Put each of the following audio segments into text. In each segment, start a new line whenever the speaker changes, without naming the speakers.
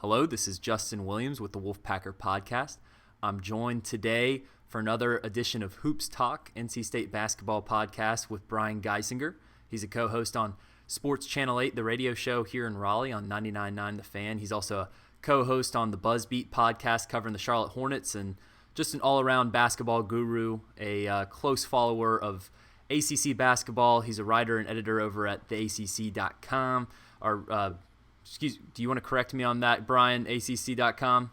Hello, this is Justin Williams with the Wolfpacker podcast. I'm joined today for another edition of Hoops Talk, NC State basketball podcast with Brian Geisinger. He's a co-host on Sports Channel 8, the radio show here in Raleigh on 99.9 The Fan. He's also a co-host on the Buzzbeat podcast covering the Charlotte Hornets and just an all-around basketball guru, a close follower of ACC basketball. He's a writer and editor over at theacc.com. Do you want to correct me on that, Brian? ACC.com?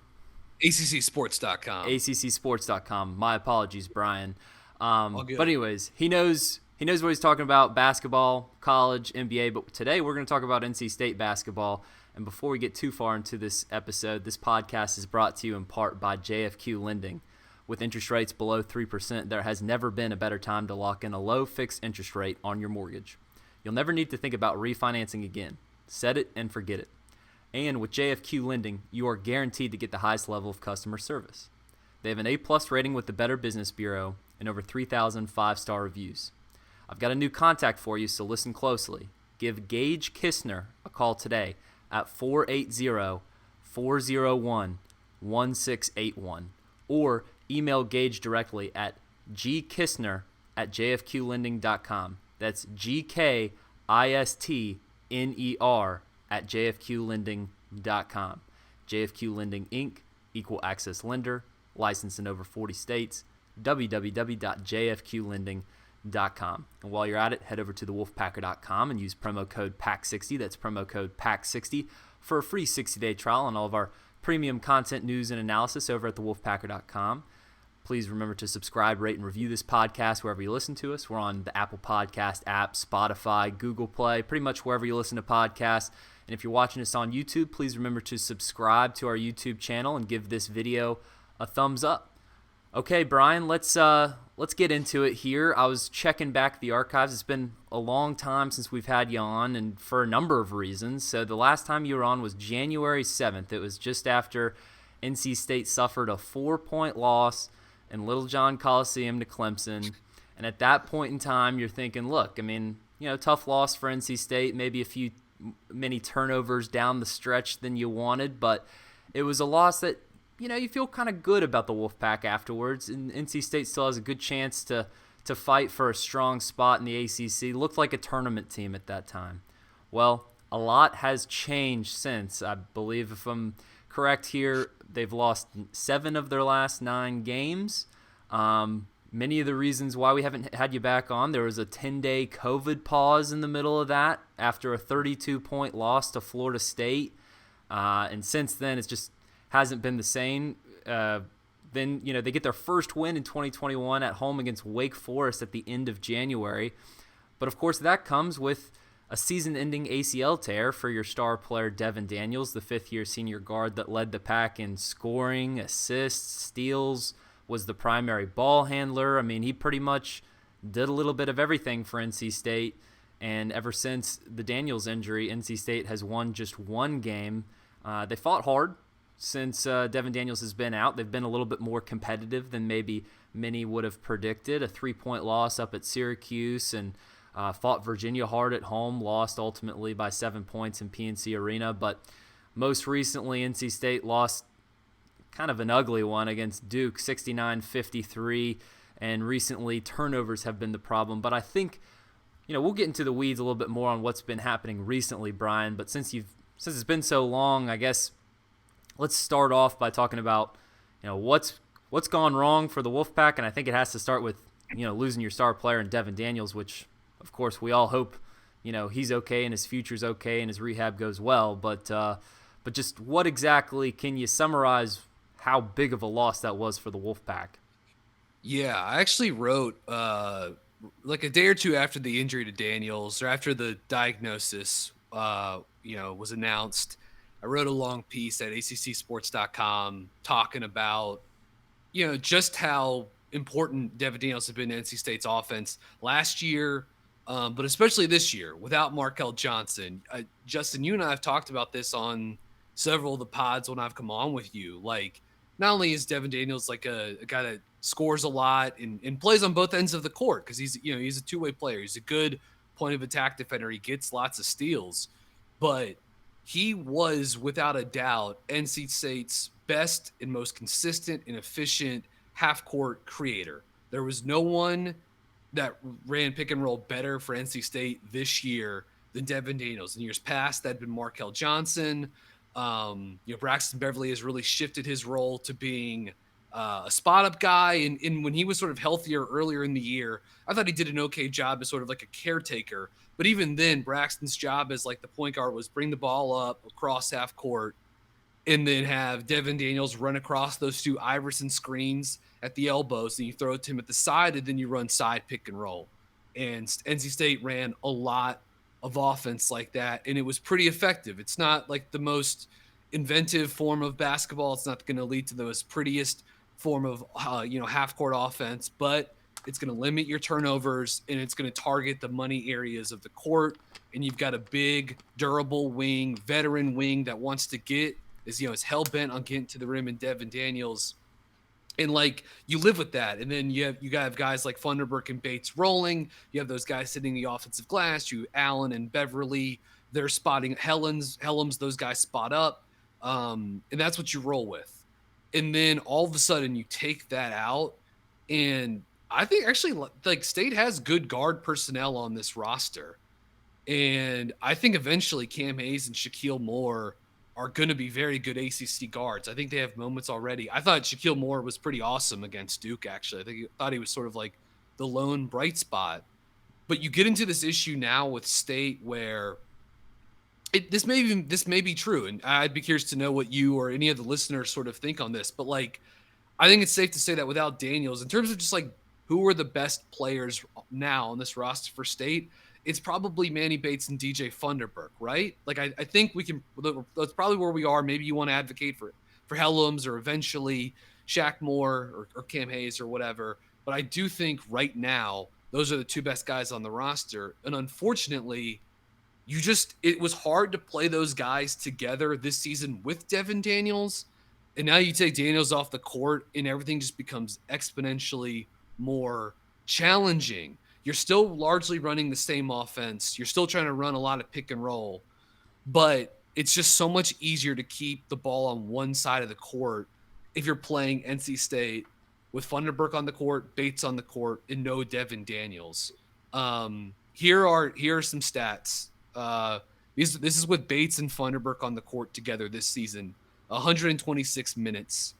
ACCsports.com.
ACCsports.com. My apologies, Brian.
All good.
But anyways, he knows what he's talking about: basketball, college, NBA. But today we're going to talk about NC State basketball. And before we get too far into this episode, this podcast is brought to you in part by JFQ Lending. With interest rates below 3%, there has never been a better time to lock in a low fixed interest rate on your mortgage. You'll never need to think about refinancing again. Set it and forget it. And with JFQ Lending, you are guaranteed to get the highest level of customer service. They have an A+ rating with the Better Business Bureau and over 3,000 5-star reviews. I've got a new contact for you, so listen closely. Give Gage Kistner a call today at 480-401-1681 or email Gage directly at gkistner@jfqlending.com. That's GKISTNER@jfqlending.com. JFQ Lending, Inc., Equal Access Lender, licensed in over 40 states, www.jfqlending.com. And while you're at it, head over to thewolfpacker.com and use promo code PACK60, that's promo code PACK60, for a free 60-day trial on all of our premium content, news, and analysis over at thewolfpacker.com. Please remember to subscribe, rate, and review this podcast wherever you listen to us. We're on the Apple Podcast app, Spotify, Google Play, pretty much wherever you listen to podcasts. And if you're watching us on YouTube, please remember to subscribe to our YouTube channel and give this video a thumbs up. Okay, Brian, let's get into it here. I was checking back the archives. It's been a long time since we've had you on, and for a number of reasons. So the last time you were on was January 7th. It was just after NC State suffered a 4-point loss in Littlejohn Coliseum to Clemson. And at that point in time, you're thinking, look, I mean, tough loss for NC State, maybe many turnovers down the stretch than you wanted, but it was a loss that, you feel kind of good about the Wolfpack afterwards. And NC State still has a good chance to fight for a strong spot in the ACC. Looked like a tournament team at that time. Well, a lot has changed since. I believe, if I'm correct here, they've lost 7 of their last 9 games. Many of the reasons why we haven't had you back on, there was a 10-day COVID pause in the middle of that after a 32-point loss to Florida State. And since then, it just hasn't been the same. Then, they get their first win in 2021 at home against Wake Forest at the end of January. But, of course, that comes with a season-ending ACL tear for your star player Devon Daniels, the fifth-year senior guard that led the pack in scoring, assists, steals, was the primary ball handler. I mean, he pretty much did a little bit of everything for NC State, and ever since the Daniels injury, NC State has won just 1 game. They fought hard since Devon Daniels has been out. They've been a little bit more competitive than maybe many would have predicted. A 3-point loss up at Syracuse, and fought Virginia hard at home, lost ultimately by 7 points in PNC Arena. But most recently, NC State lost kind of an ugly one against Duke, 69-53. And recently, turnovers have been the problem. But I think, we'll get into the weeds a little bit more on what's been happening recently, Brian. But since it's been so long, I guess let's start off by talking about, what's gone wrong for the Wolfpack. And I think it has to start with, losing your star player in Devon Daniels, which, of course, we all hope, he's okay and his future's okay and his rehab goes well. But just what exactly can you summarize how big of a loss that was for the Wolfpack?
Yeah, I actually wrote like a day or two after the injury to Daniels, or after the diagnosis, was announced. I wrote a long piece at ACCsports.com talking about, just how important Devon Daniels has been to NC State's offense last year, but especially this year without Markel Johnson. Justin, you and I have talked about this on several of the pods when I've come on with you. Like, not only is Devon Daniels like a guy that scores a lot and plays on both ends of the court, because he's a two-way player. He's a good point of attack defender. He gets lots of steals, but he was without a doubt NC State's best and most consistent and efficient half-court creator. There was no one that ran pick and roll better for NC State this year than Devon Daniels. In years past, that'd been Markel Johnson. Braxton Beverly has really shifted his role to being a spot up guy. And when he was sort of healthier earlier in the year, I thought he did an okay job as sort of like a caretaker. But even then, Braxton's job as like the point guard was bring the ball up across half court and then have Devon Daniels run across those two Iverson screens at the elbows, and you throw it to him at the side, and then you run side pick and roll. And NC State ran a lot of offense like that, and it was pretty effective. It's not like the most inventive form of basketball. It's not going to lead to the most prettiest form of half-court offense, but it's going to limit your turnovers, and it's going to target the money areas of the court. And you've got a big, durable wing, veteran wing that wants to get is hell-bent on getting to the rim, and Devon Daniels. And like you live with that. And then you have guys like Funderburk and Bates rolling. You have those guys sitting the offensive glass. You Allen and Beverly, they're spotting Helms, those guys spot up. And that's what you roll with. And then all of a sudden you take that out. And I think actually like State has good guard personnel on this roster. And I think eventually Cam Hayes and Shaquille Moore are going to be very good ACC guards. I think they have moments already. I thought Shaquille Moore was pretty awesome against Duke, actually. I thought he was sort of like the lone bright spot. But you get into this issue now with State where this may be true, and I'd be curious to know what you or any of the listeners sort of think on this. But like, I think it's safe to say that without Daniels, in terms of just like who are the best players now on this roster for State, it's probably Manny Bates and DJ Funderburk, right? Like, I think we can – that's probably where we are. Maybe you want to advocate for Helms or eventually Shaq Moore or Cam Hayes or whatever. But I do think right now those are the two best guys on the roster. And unfortunately, it was hard to play those guys together this season with Devon Daniels. And now you take Daniels off the court and everything just becomes exponentially more challenging. You're still largely running the same offense. You're still trying to run a lot of pick and roll, but it's just so much easier to keep the ball on one side of the court if you're playing NC State with Funderburk on the court, Bates on the court, and no Devon Daniels. Here are some stats. This is with Bates and Funderburk on the court together this season. 126 minutes.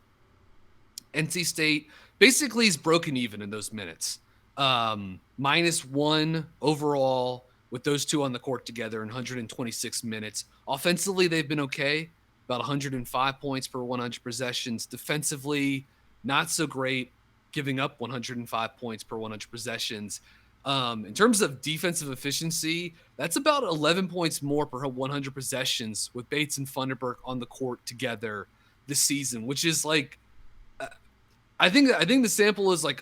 NC State basically is broken even in those minutes. -1 overall with those two on the court together in 126 minutes. Offensively, they've been okay, about 105 points per 100 possessions. Defensively, not so great, giving up 105 points per 100 possessions. In terms of defensive efficiency, that's about 11 points more per 100 possessions with Bates and Funderburk on the court together this season, which is like, I think the sample is like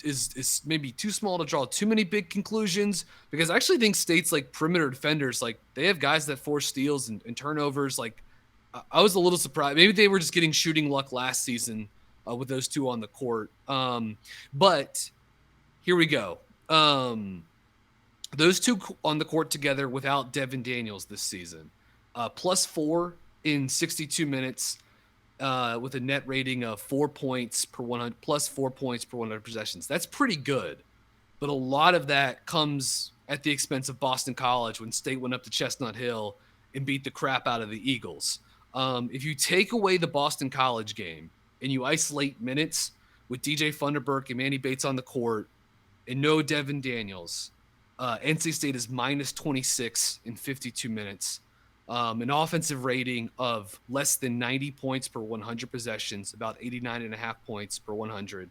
is maybe too small to draw too many big conclusions, because I actually think State's like perimeter defenders, like they have guys that force steals and turnovers. Like I was a little surprised. Maybe they were just getting shooting luck last season with those two on the court. But here we go. Those two on the court together without Devon Daniels this season, +4 in 62 minutes. With a net rating of 4 points per 100, plus 4 points per 100 possessions. That's pretty good. But a lot of that comes at the expense of Boston College when State went up to Chestnut Hill and beat the crap out of the Eagles. If you take away the Boston College game and you isolate minutes with DJ Funderburk and Manny Bates on the court and no Devon Daniels, NC State is -26 in 52 minutes. An offensive rating of less than 90 points per 100 possessions, about 89.5 points per 100.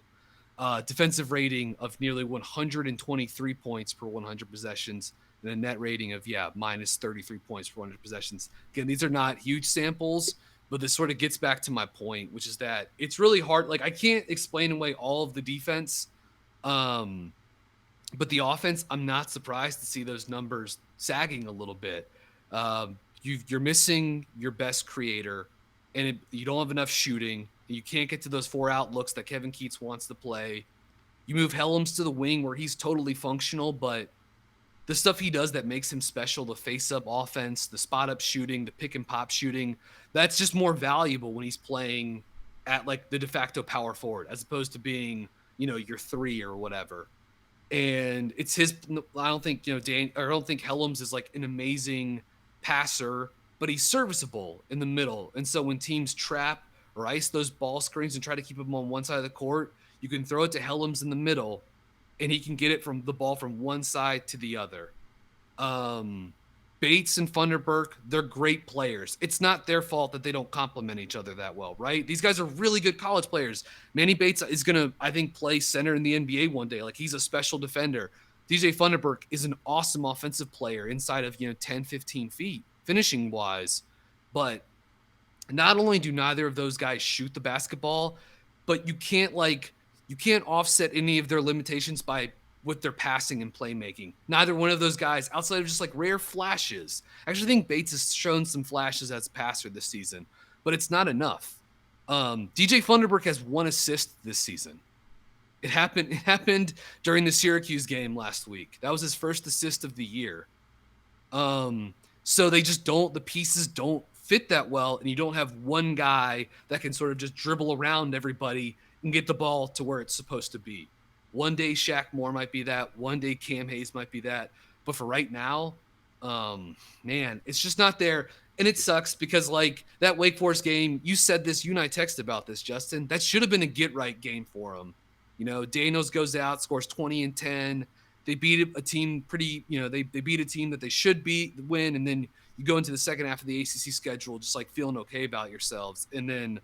Defensive rating of nearly 123 points per 100 possessions, and a net rating of, -33 points per 100 possessions. Again, these are not huge samples, but this sort of gets back to my point, which is that it's really hard. Like, I can't explain away all of the defense, but the offense, I'm not surprised to see those numbers sagging a little bit. You're missing your best creator, and you don't have enough shooting. And you can't get to those 4-out looks that Kevin Keatts wants to play. You move Helms to the wing where he's totally functional, but the stuff he does that makes him special, the face-up offense, the spot-up shooting, the pick-and-pop shooting, that's just more valuable when he's playing at like the de facto power forward as opposed to being, your 3 or whatever. And it's his. I don't think I don't think Helms is like an amazing passer, but he's serviceable in the middle. And so when teams trap or ice those ball screens and try to keep him on one side of the court, you can throw it to Helms in the middle, and he can get it from the ball from one side to the other. Bates and Funderburk, they're great players. It's not their fault that they don't complement each other that well, right? These guys are really good college players. Manny Bates is going to, I think, play center in the NBA one day. Like, he's a special defender. DJ Funderburk is an awesome offensive player inside of, 10, 15 feet, finishing-wise. But not only do neither of those guys shoot the basketball, but you can't offset any of their limitations with their passing and playmaking. Neither one of those guys, outside of just like rare flashes. I actually think Bates has shown some flashes as a passer this season, but it's not enough. DJ Funderburk has 1 assist this season. It happened during the Syracuse game last week. That was his first assist of the year. So the pieces don't fit that well, and you don't have one guy that can sort of just dribble around everybody and get the ball to where it's supposed to be. One day Shaq Moore might be that. One day Cam Hayes might be that. But for right now, man, it's just not there. And it sucks because, like, that Wake Forest game, you said this, you and I texted about this, Justin. That should have been a get-right game for him. Daniels goes out, scores 20 and 10. They beat a team they beat a team that they should win, and then you go into the second half of the ACC schedule just, like, feeling okay about yourselves. And then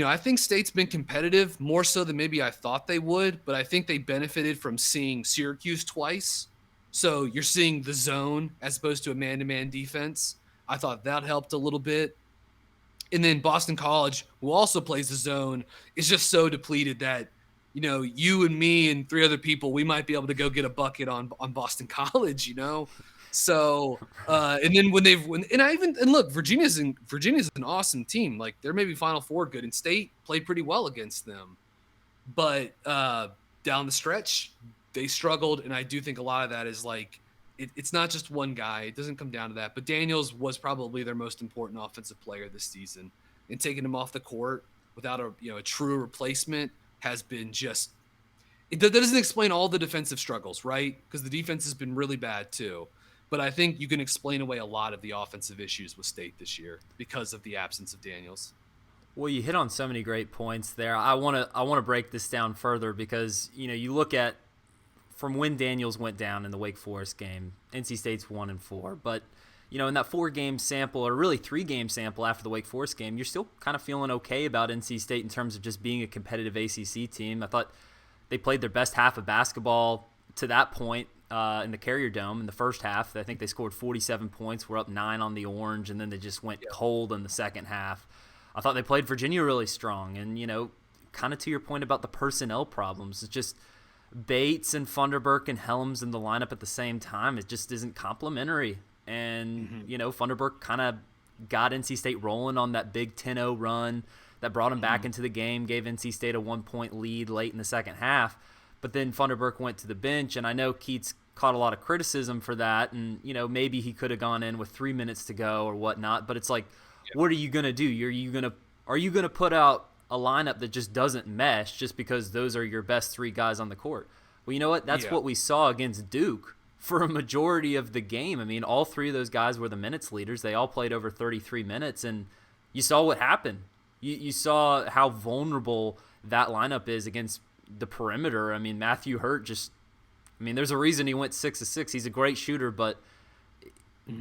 I think State's been competitive more so than maybe I thought they would, but I think they benefited from seeing Syracuse twice. So you're seeing the zone as opposed to a man-to-man defense. I thought that helped a little bit. And then Boston College, who also plays the zone, is just so depleted that, you and me and 3 other people, we might be able to go get a bucket on Boston College, So, and then look, Virginia's an awesome team. Like, they're maybe Final Four good, and State played pretty well against them. But down the stretch, they struggled, and I do think a lot of that is like it's not just one guy. It doesn't come down to that. But Daniels was probably their most important offensive player this season, and taking him off the court without a true replacement has been just. That doesn't explain all the defensive struggles, right? Because the defense has been really bad too. But I think you can explain away a lot of the offensive issues with State this year because of the absence of Daniels.
Well, you hit on so many great points there. I want to break this down further because, you look at from when Daniels went down in the Wake Forest game, NC State's 1-4. But, in that 4-game sample, or really 3-game sample after the Wake Forest game, you're still kind of feeling okay about NC State in terms of just being a competitive ACC team. I thought they played their best half of basketball to that point in the Carrier Dome in the first half. I think they scored 47 points. We're up 9 on the Orange, and then they just went cold in the second half. I thought they played Virginia really strong. And, kind of to your point about the personnel problems, it's just Bates and Funderburk and Helms in the lineup at the same time. It just isn't complimentary. And, Funderburk kind of got NC State rolling on that big 10-0 run that brought him back into the game, gave NC State a 1-point lead late in the second half. But then Funderburk went to the bench, and I know Keats caught a lot of criticism for that, and maybe he could have gone in with 3 minutes to go or whatnot. But it's like, what are you gonna do? Are you gonna put out a lineup that just doesn't mesh just because those are your best 3 guys on the court? Well, you know what? That's what we saw against Duke for a majority of the game. I mean, all 3 of those guys were the minutes leaders. They all played over 33 minutes, and you saw what happened. You saw how vulnerable that lineup is against the perimeter. I mean, Matthew Hurt there's a reason he went 6 of 6. He's a great shooter, but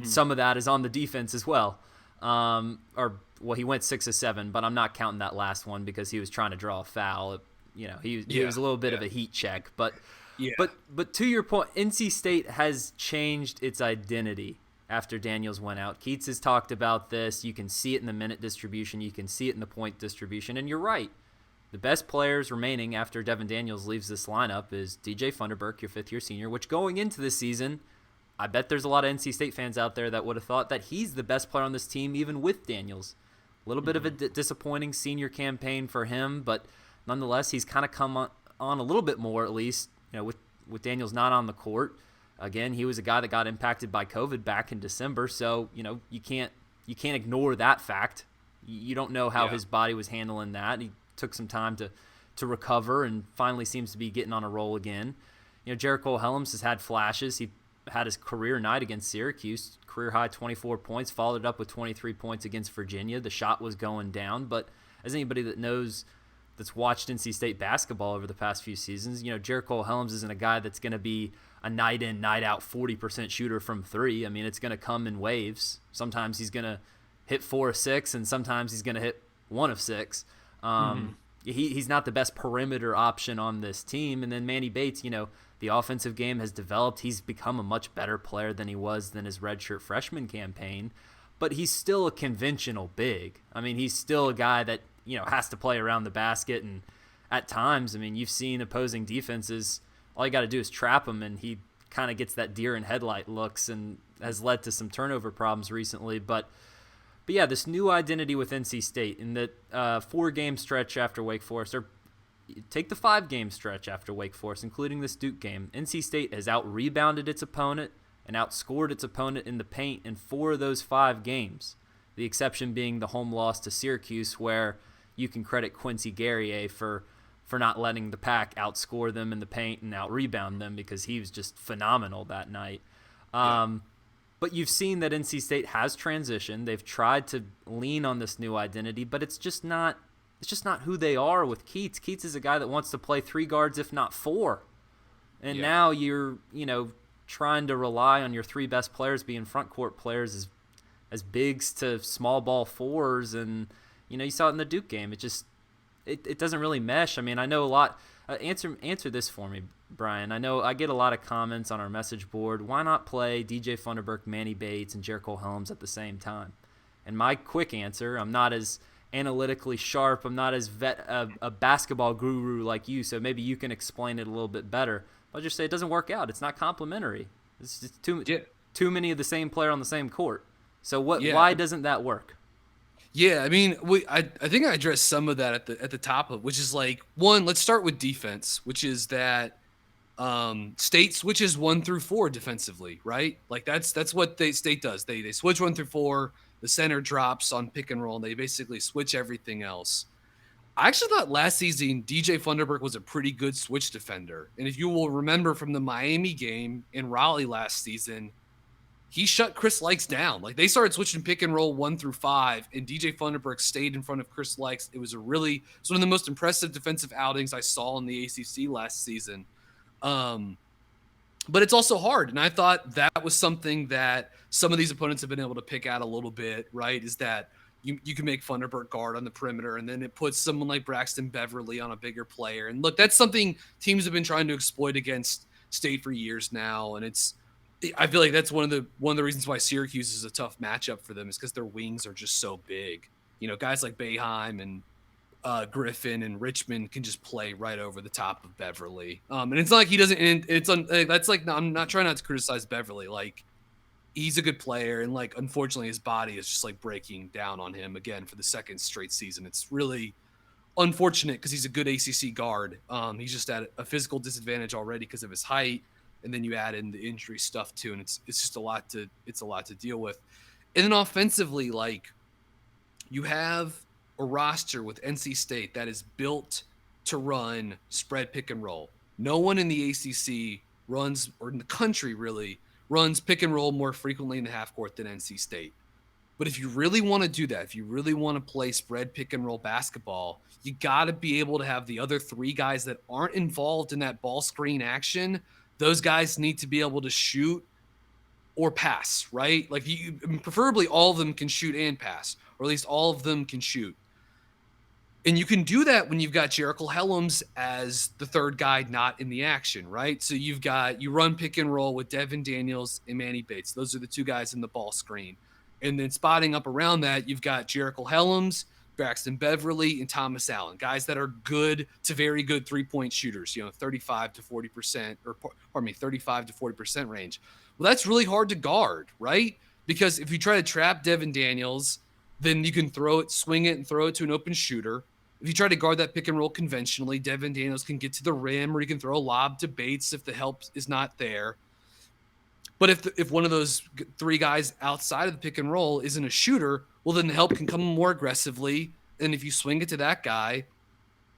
some of that is on the defense as well. He went 6 of 7, but I'm not counting that last one because he was trying to draw a foul. He was a little bit of a heat check, but to your point, NC State has changed its identity after Daniels went out. Keats has talked about this. You can see it in the minute distribution. You can see it in the point distribution, and you're right. The best players remaining after Devon Daniels leaves this lineup is DJ Funderburk, your 5th-year senior, which going into this season, I bet there's a lot of NC State fans out there that would have thought that he's the best player on this team even with Daniels. A little bit of a disappointing senior campaign for him, but nonetheless, he's kind of come on a little bit more at least, with Daniels not on the court. Again, he was a guy that got impacted by COVID back in December, so you can't ignore that fact. You don't know how his body was handling that. He took some time to recover and finally seems to be getting on a roll again. Jericho Helms has had flashes. He had his career night against Syracuse, career high 24 points, followed up with 23 points against Virginia. The shot was going down, but as anybody that knows that's watched NC State basketball over the past few seasons, Jericho Helms isn't a guy that's going to be a night in, night out 40% shooter from three. I mean, it's going to come in waves. Sometimes he's going to hit 4 of 6, and sometimes he's going to hit 1 of 6. He's not the best perimeter option on this team. And then Manny Bates, the offensive game has developed. He's become a much better player than he was than his redshirt freshman campaign. But he's still a conventional big. I mean, he's still a guy that, has to play around the basket. And at times, you've seen opposing defenses, all you got to do is trap him, and he kind of gets that deer in headlight looks and has led to some turnover problems recently. But yeah, this new identity with NC State in that 4-game stretch after Wake Forest, or take the 5-game stretch after Wake Forest, including this Duke game, NC State has out-rebounded its opponent and outscored its opponent in the paint in 4 of those 5 games, the exception being the home loss to Syracuse, where you can credit Quincy Guerrier for not letting the Pack outscore them in the paint and out-rebound them, because he was just phenomenal that night. But you've seen that NC State has transitioned. They've tried to lean on this new identity, but it's just not who they are with Keats. Keats is a guy that wants to play 3 guards, if not 4. And now you're, trying to rely on your 3 best players being front court players as bigs to small ball 4s. And, you saw it in the Duke game. It doesn't really mesh. I know a lot. Answer this for me, Brian. I know I get a lot of comments on our message board. Why not play DJ Funderburk, Manny Bates, and Jericho Helms at the same time? And my quick answer, I'm not as analytically sharp. I'm not as a basketball guru like you, so maybe you can explain it a little bit better. I'll just say it doesn't work out. It's not complementary. It's just too many of the same player on the same court. So why doesn't that work?
Yeah, I think I addressed some of that at the top of, which is like, one, let's start with defense, which is that State switches 1 through 4 defensively, right? Like that's what State does. They switch 1 through 4. The center drops on pick and roll, and they basically switch everything else. I actually thought last season DJ Funderburk was a pretty good switch defender, and if you will remember from the Miami game in Raleigh last season, he shut Chris Likes down. Like, they started switching pick and roll 1 through 5, and DJ Funderburk stayed in front of Chris Likes. It was one of the most impressive defensive outings I saw in the ACC last season. But it's also hard, and I thought that was something that some of these opponents have been able to pick out a little bit, right, is that you can make Funderburk guard on the perimeter, and then it puts someone like Braxton Beverly on a bigger player. And look, that's something teams have been trying to exploit against State for years now, and I feel like that's one of the reasons why Syracuse is a tough matchup for them, is because their wings are just so big. Guys like Boeheim and Griffin and Richmond can just play right over the top of Beverly. And it's not like he doesn't. I'm not trying not to criticize Beverly. Like, he's a good player, and like, unfortunately, his body is just like breaking down on him again for the second straight season. It's really unfortunate because he's a good ACC guard. He's just at a physical disadvantage already because of his height. And then you add in the injury stuff too, and it's just a lot to deal with. And then offensively, like, you have a roster with NC State that is built to run spread pick and roll. No one in the ACC runs, or in the country really, runs pick and roll more frequently in the half court than NC State. But if you really want to do that, if you really want to play spread pick and roll basketball, you got to be able to have the other 3 guys that aren't involved in that ball screen action. Those guys need to be able to shoot or pass, right? Like, preferably all of them can shoot and pass, or at least all of them can shoot. And you can do that when you've got Jericho Helms as the 3rd guy not in the action, right? So you run pick and roll with Devon Daniels and Manny Bates. Those are the 2 guys in the ball screen. And then spotting up around that, you've got Jericho Helms, Braxton Beverly, and Thomas Allen, guys that are good to very good 3-point shooters, 35 to 40%, or pardon me, 35 to 40% range. Well, that's really hard to guard, right? Because if you try to trap Devon Daniels, then you can swing it and throw it to an open shooter. If you try to guard that pick and roll conventionally, Devon Daniels can get to the rim, or you can throw a lob to Bates if the help is not there. But if one of those three guys outside of the pick and roll isn't a shooter, well, then the help can come more aggressively. And if you swing it to that guy,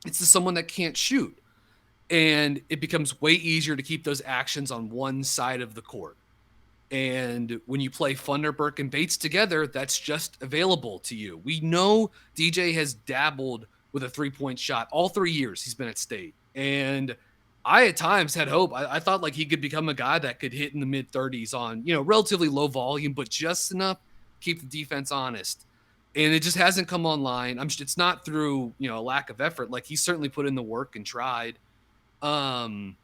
it's to someone that can't shoot. And it becomes way easier to keep those actions on one side of the court. And when you play Funderburk and Bates together, that's just available to you. We know DJ has dabbled with a three-point shot all 3 years he's been at State. And I at times had hope. I thought like he could become a guy that could hit in the mid-30s on, relatively low volume, but just enough to keep the defense honest. And it just hasn't come online. It's not through, a lack of effort. Like he's certainly put in the work and tried. And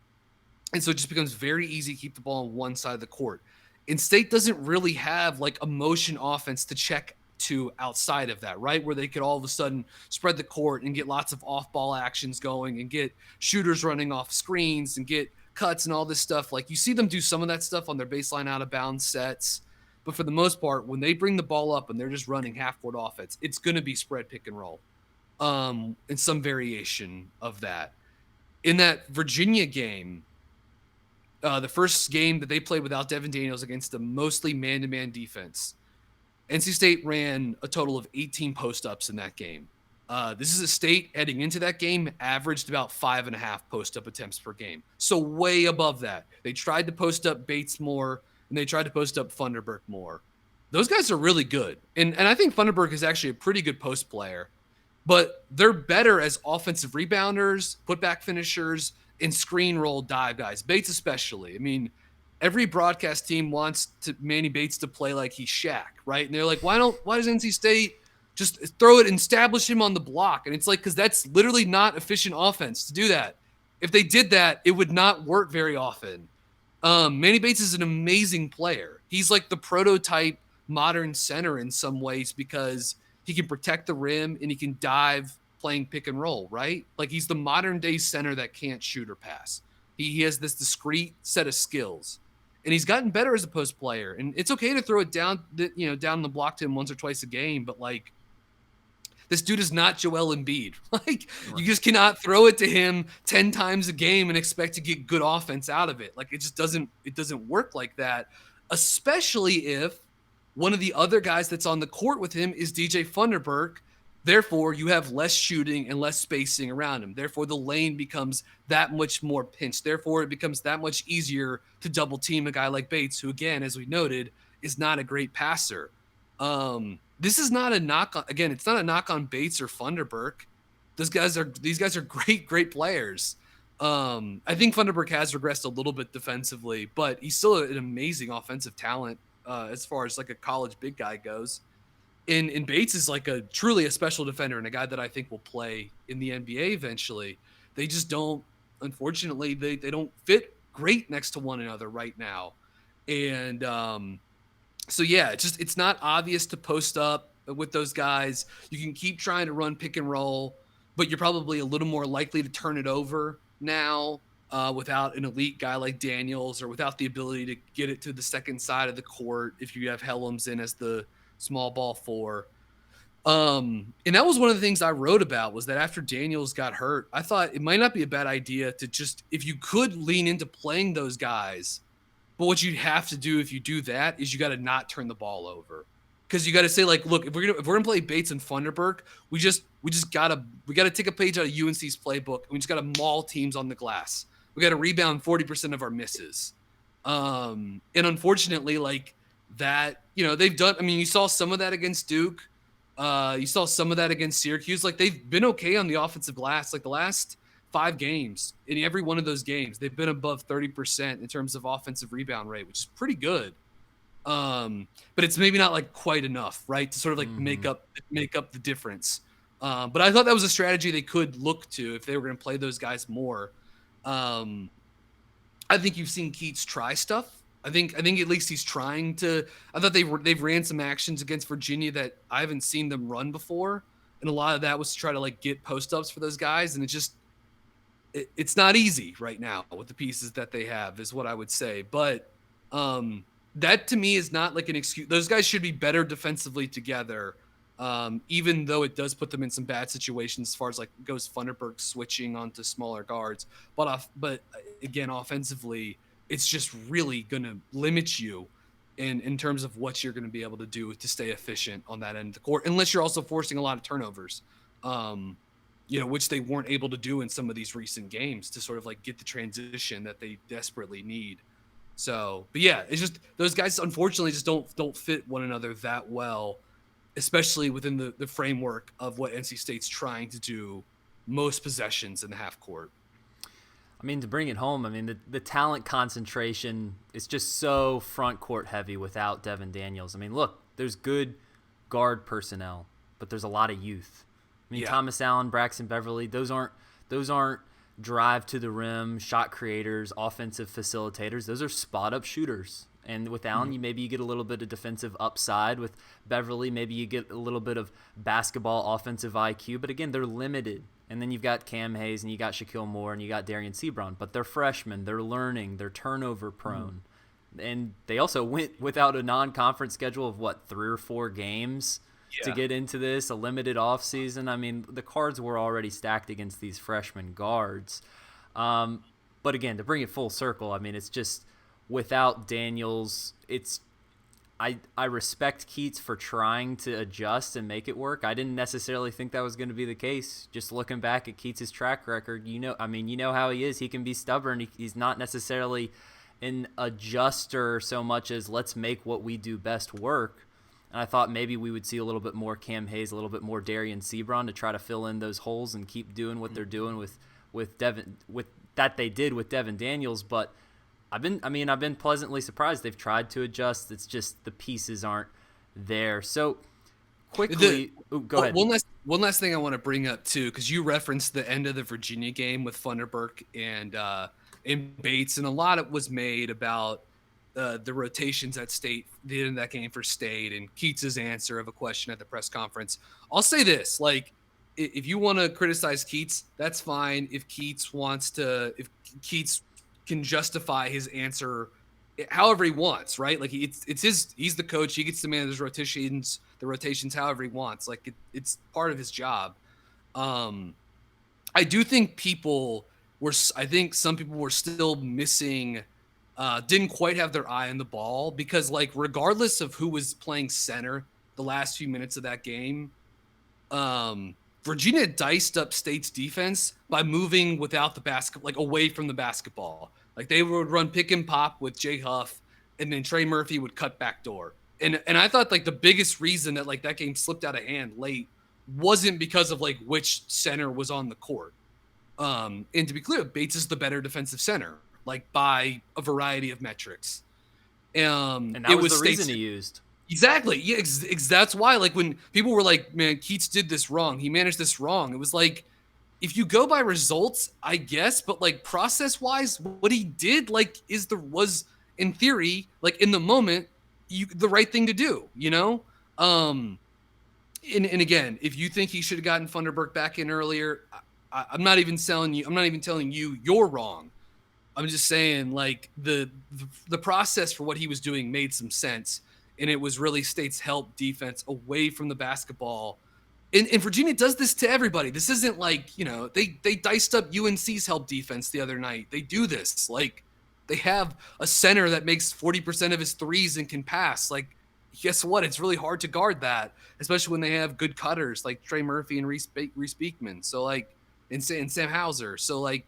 so it just becomes very easy to keep the ball on one side of the court. And State doesn't really have like a motion offense to check to outside of that, right? Where they could all of a sudden spread the court and get lots of off-ball actions going and get shooters running off screens and get cuts and all this stuff. Like you see them do some of that stuff on their baseline out of bounds sets. But for the most part, when they bring the ball up and they're just running half-court offense, it's going to be spread pick and roll and some variation of that. In that Virginia game, the first game that they played without Devon Daniels against a mostly man-to-man defense, NC State ran a total of 18 post-ups in that game. This is a State heading into that game averaged about 5.5 post-up attempts per game. So way above that. They tried to post up Bates more, and they tried to post up Funderburk more. Those guys are really good. And I think Funderburk is actually a pretty good post player. But they're better as offensive rebounders, putback finishers, and screen roll dive guys. Bates especially. I mean, every broadcast team wants Manny Bates to play like he's Shaq, right? And they're like, why does NC State just throw it and establish him on the block? And it's like, because that's literally not efficient offense to do that. If they did that, it would not work very often. Manny Bates is an amazing player. He's like the prototype modern center in some ways because he can protect the rim and he can dive playing pick and roll, right? Like he's the modern day center that can't shoot or pass. He has this discrete set of skills, and he's gotten better as a post player. And it's okay to throw it down the block to him once or twice a game, but like this dude is not Joel Embiid. Like you just cannot throw it to him 10 times a game and expect to get good offense out of it. Like it just doesn't work like that, especially if one of the other guys that's on the court with him is DJ Funderburk. Therefore, you have less shooting and less spacing around him. Therefore, the lane becomes that much more pinched. Therefore, it becomes that much easier to double team a guy like Bates, who, again, as we noted, is not a great passer. This is not a knock on, again, it's not a knock on Bates or Funderburk. These guys are great players. I think Funderburk has regressed a little bit defensively, but he's still an amazing offensive talent as far as like a college big guy goes. And Bates is like truly a special defender and a guy that I think will play in the NBA eventually. They just don't, unfortunately, they don't fit great next to one another right now. And so, yeah, it's not obvious to post up with those guys. You can keep trying to run pick and roll, but you're probably a little more likely to turn it over now without an elite guy like Daniels or without the ability to get it to the second side of the court if you have Helms in as the small ball four. And that was one of the things I wrote about was that after Daniels got hurt, I thought it might not be a bad idea to just, if you could lean into playing those guys, but what you'd have to do if you do that is you got to not turn the ball over. Because you got to say, like, look, if we're gonna play Bates and Funderburk, we gotta take a page out of UNC's playbook and we just gotta maul teams on the glass. We gotta rebound 40% of our misses. And unfortunately, like that, they've done. I mean, you saw some of that against Duke. You saw some of that against Syracuse. Like they've been okay on the offensive glass. Like the last 5 games, in every one of those games, they've been above 30% in terms of offensive rebound rate, which is pretty good. But it's maybe not like quite enough, right, to sort of like make up the difference. But I thought that was a strategy they could look to if they were going to play those guys more. I think you've seen Keats try stuff. I think at least he's trying to. I thought they've ran some actions against Virginia that I haven't seen them run before, and a lot of that was to try to like get post ups for those guys, and it's not easy right now with the pieces that they have, is what I would say. But that to me is not like an excuse. Those guys should be better defensively together, even though it does put them in some bad situations as far as like goes Funderburk switching onto smaller guards. But again, offensively, it's just really going to limit you in terms of what you're going to be able to do to stay efficient on that end of the court, unless you're also forcing a lot of turnovers, which they weren't able to do in some of these recent games to sort of like get the transition that they desperately need. So, but yeah, it's just those guys unfortunately just don't fit one another that well, especially within the framework of what NC State's trying to do most possessions in the half court.
I mean, to bring it home, I mean, the talent concentration is just so front court heavy without Devon Daniels. I mean, look, there's good guard personnel, but there's a lot of youth. I mean, Thomas Allen, Braxton Beverly, those aren't drive to the rim, shot creators, offensive facilitators. Those are spot-up shooters. And with Allen, maybe you get a little bit of defensive upside. With Beverly, maybe you get a little bit of basketball offensive IQ. But again, they're limited. And then you've got Cam Hayes, and you got Shaq Moore, and you got Darian Sebron. But they're freshmen. They're learning. They're turnover prone. And they also went without a non-conference schedule of, 3 or 4 games to get into this, a limited offseason. I mean, the cards were already stacked against these freshman guards. But again, to bring it full circle, I mean, it's just without Daniels, I respect Keats for trying to adjust and make it work. I didn't necessarily think that was going to be the case. Just looking back at Keats' track record, you know how he is. He can be stubborn. He's not necessarily an adjuster so much as let's make what we do best work. And I thought maybe we would see a little bit more Cam Hayes, a little bit more Darian Sebron to try to fill in those holes and keep doing what they're doing with Devon, with that they did with Devon Daniels. But I've been pleasantly surprised. They've tried to adjust. It's just the pieces aren't there. So quickly, go ahead.
One last thing I want to bring up too, because you referenced the end of the Virginia game with Funderburk and Bates, and a lot of was made about the rotations at State, the end of that game for State, and Keats' answer of a question at the press conference. I'll say this, like, if you want to criticize Keats, that's fine. If Keats can justify his answer however he wants, right? Like he's the coach. He gets to manage the rotations however he wants. Like it's part of his job. I do think some people were still missing, didn't quite have their eye on the ball, because like regardless of who was playing center the last few minutes of that game, Virginia diced up State's defense by moving without the basket, like away from the basketball. Like they would run pick and pop with Jay Huff, and then Trey Murphy would cut back door. And I thought like the biggest reason that like that game slipped out of hand late wasn't because of like which center was on the court. And to be clear, Bates is the better defensive center, like by a variety of metrics.
And that was the reason he used.
Exactly. Yeah, that's why, like, when people were like, man, Keats did this wrong, he managed this wrong, it was like, if you go by results, I guess, but like process-wise, what he did, like, was in theory, like in the moment, the right thing to do, you know? And again, if you think he should have gotten Funderburk back in earlier, I'm not even telling you you're wrong. I'm just saying, like, the process for what he was doing made some sense. And it was really State's help defense away from the basketball. And Virginia does this to everybody. This isn't like, they diced up UNC's help defense the other night. They do this. Like, they have a center that makes 40% of his threes and can pass. Like, guess what? It's really hard to guard that, especially when they have good cutters like Trey Murphy and Reese Beekman. So, like, and Sam Hauser. So, like,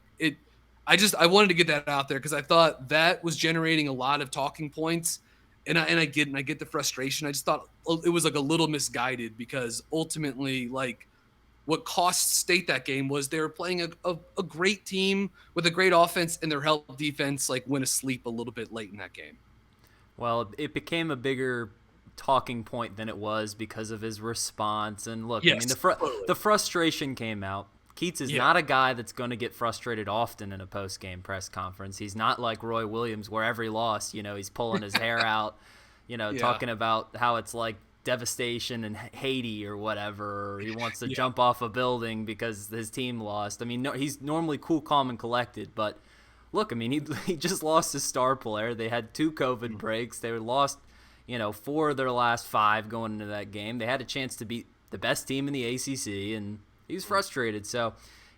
I wanted to get that out there because I thought that was generating a lot of talking points. And I get the frustration. I just thought it was like a little misguided, because ultimately, like, what cost State that game was they were playing a great team with a great offense, and their help defense like went asleep a little bit late in that game.
Well, it became a bigger talking point than it was because of his response. And look,
yes,
I mean, the frustration came out. Keats is not a guy that's going to get frustrated often in a post-game press conference. He's not like Roy Williams, where every loss, he's pulling his hair out, talking about how it's like devastation in Haiti or whatever, or he wants to jump off a building because his team lost. I mean, no, he's normally cool, calm, and collected. But look, I mean, he just lost his star player. They had 2 COVID breaks. They lost, 4 of their last 5 going into that game. They had a chance to beat the best team in the ACC, and he was frustrated. So,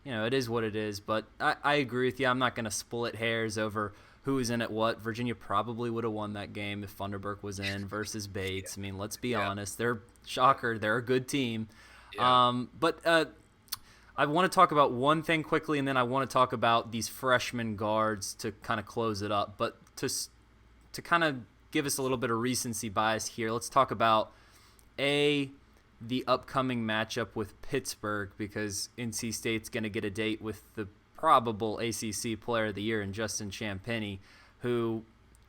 it is what it is. But I agree with you. I'm not going to split hairs over who was in at what. Virginia probably would have won that game if Funderburk was in versus Bates. I mean, let's be honest. They're shocker. They're a good team. But I want to talk about one thing quickly, and then I want to talk about these freshman guards to kind of close it up. But to kind of give us a little bit of recency bias here, let's talk about the upcoming matchup with Pittsburgh, because NC State's going to get a date with the probable ACC Player of the Year in Justin Champagnie, who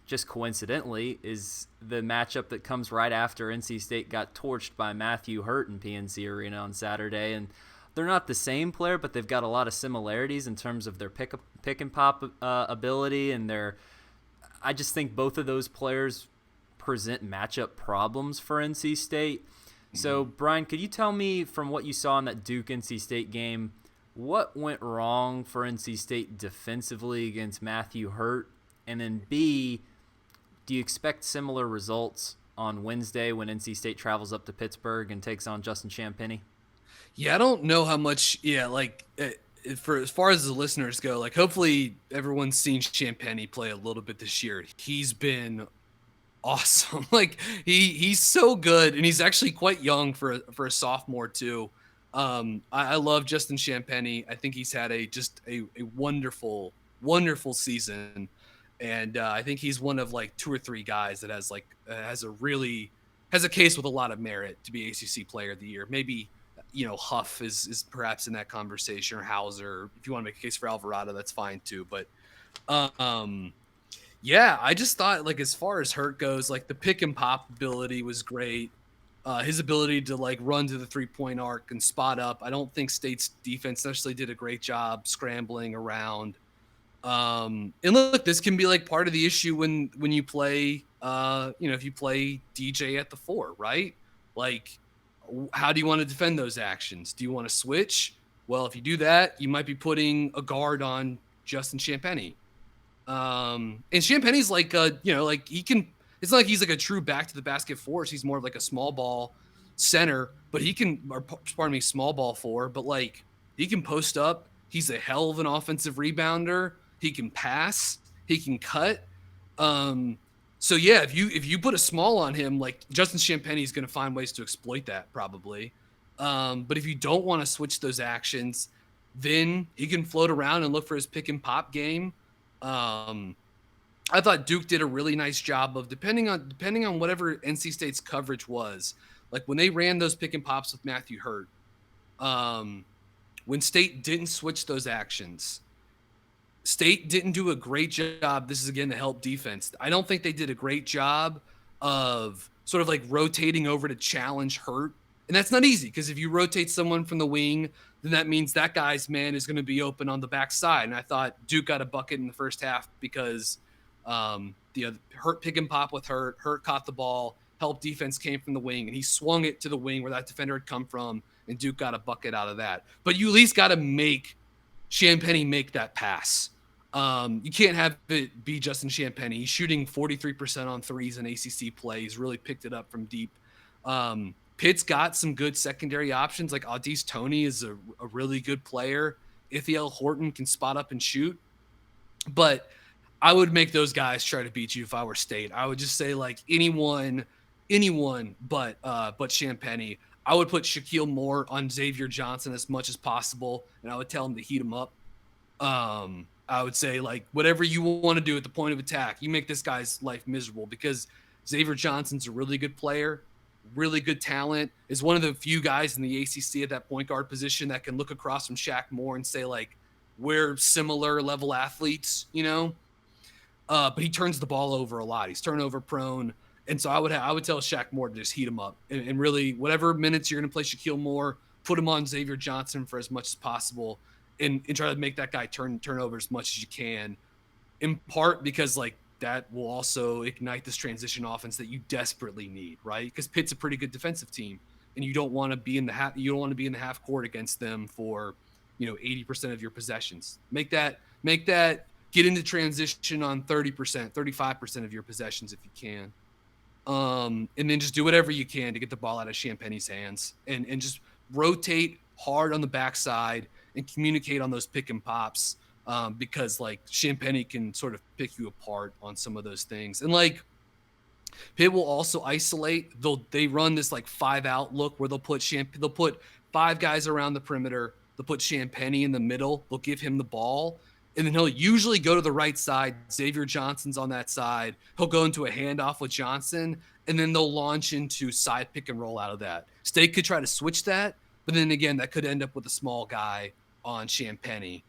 just coincidentally is the matchup that comes right after NC State got torched by Matthew Hurt in PNC Arena on Saturday. And they're not the same player, but they've got a lot of similarities in terms of their pick and pop ability, and I just think both of those players present matchup problems for NC State. So, Brian, could you tell me, from what you saw in that Duke-NC State game, what went wrong for NC State defensively against Matthew Hurt? And then B, do you expect similar results on Wednesday when NC State travels up to Pittsburgh and takes on Justin Champagnie?
Yeah, I don't know how much, for as far as the listeners go, like, hopefully everyone's seen Champagnie play a little bit this year. He's been awesome. Like, he's so good, and he's actually quite young for a sophomore too. I love Justin Champagnie. I think he's had a wonderful season, and I think he's one of like 2 or 3 guys that has a case with a lot of merit to be ACC Player of the Year. Maybe, Huff is perhaps in that conversation, or Hauser. If you want to make a case for Alvarado, that's fine too. But I just thought, like, as far as Hurt goes, like, the pick and pop ability was great. His ability to, like, run to the 3-point arc and spot up. I don't think State's defense necessarily did a great job scrambling around. And look, this can be, like, part of the issue when you play, if you play DJ at the 4, right? Like, how do you want to defend those actions? Do you want to switch? Well, if you do that, you might be putting a guard on Justin Champagnie. And Champagnie's like, he can, it's not like he's like a true back to the basket force. He's more of like a small ball center, but small ball 4, but like, he can post up. He's a hell of an offensive rebounder. He can pass, he can cut. So yeah, if you put a small on him, like, Justin Champagnie is going to find ways to exploit that probably. But if you don't want to switch those actions, then he can float around and look for his pick and pop game. I thought Duke did a really nice job of depending on whatever NC State's coverage was. Like, when they ran those pick and pops with Matthew Hurt, when State didn't switch those actions, State didn't do a great job. This is, again, the help defense. I don't think they did a great job of sort of like rotating over to challenge Hurt. And that's not easy, because if you rotate someone from the wing, then that means that guy's man is going to be open on the backside. And I thought Duke got a bucket in the first half because the Hurt pick and pop with Hurt caught the ball, help defense came from the wing, and he swung it to the wing where that defender had come from, and Duke got a bucket out of that. But you at least got to make Champagnie make that pass. You can't have it be Justin Champagnie. He's shooting 43% on threes in ACC play. He's really picked it up from deep. Pitt's got some good secondary options. Like, Audice Toney is a really good player. Ithiel Horton can spot up and shoot. But I would make those guys try to beat you if I were State. I would just say, like, anyone but Champagnie. I would put Shaquille Moore on Xavier Johnson as much as possible, and I would tell him to heat him up. I would say, like, whatever you want to do at the point of attack, you make this guy's life miserable, because Xavier Johnson's a really good player, really good talent, is one of the few guys in the ACC at that point guard position that can look across from Shaq Moore and say, like, we're similar level athletes, but he turns the ball over a lot. He's turnover prone. And so I would tell Shaq Moore to just heat him up and really, whatever minutes you're going to play Shaquille Moore, put him on Xavier Johnson for as much as possible, and try to make that guy turn over as much as you can, in part because, like, that will also ignite this transition offense that you desperately need, right? Because Pitt's a pretty good defensive team, and you don't want to be in the half court against them for, 80% of your possessions. Make that get into transition on 30%, 35% of your possessions if you can. And then just do whatever you can to get the ball out of Champagnie's hands, and just rotate hard on the backside and communicate on those pick and pops. because like Champagny can sort of pick you apart on some of those things. And like Pitt will also isolate. They run this like 5-out look where they'll put 5 guys around the perimeter. They'll put Champagny in the middle. They'll give him the ball. And then he'll usually go to the right side. Xavier Johnson's on that side. He'll go into a handoff with Johnson, and then they'll launch into side pick and roll out of that. State could try to switch that, but then again, that could end up with a small guy on Champagny,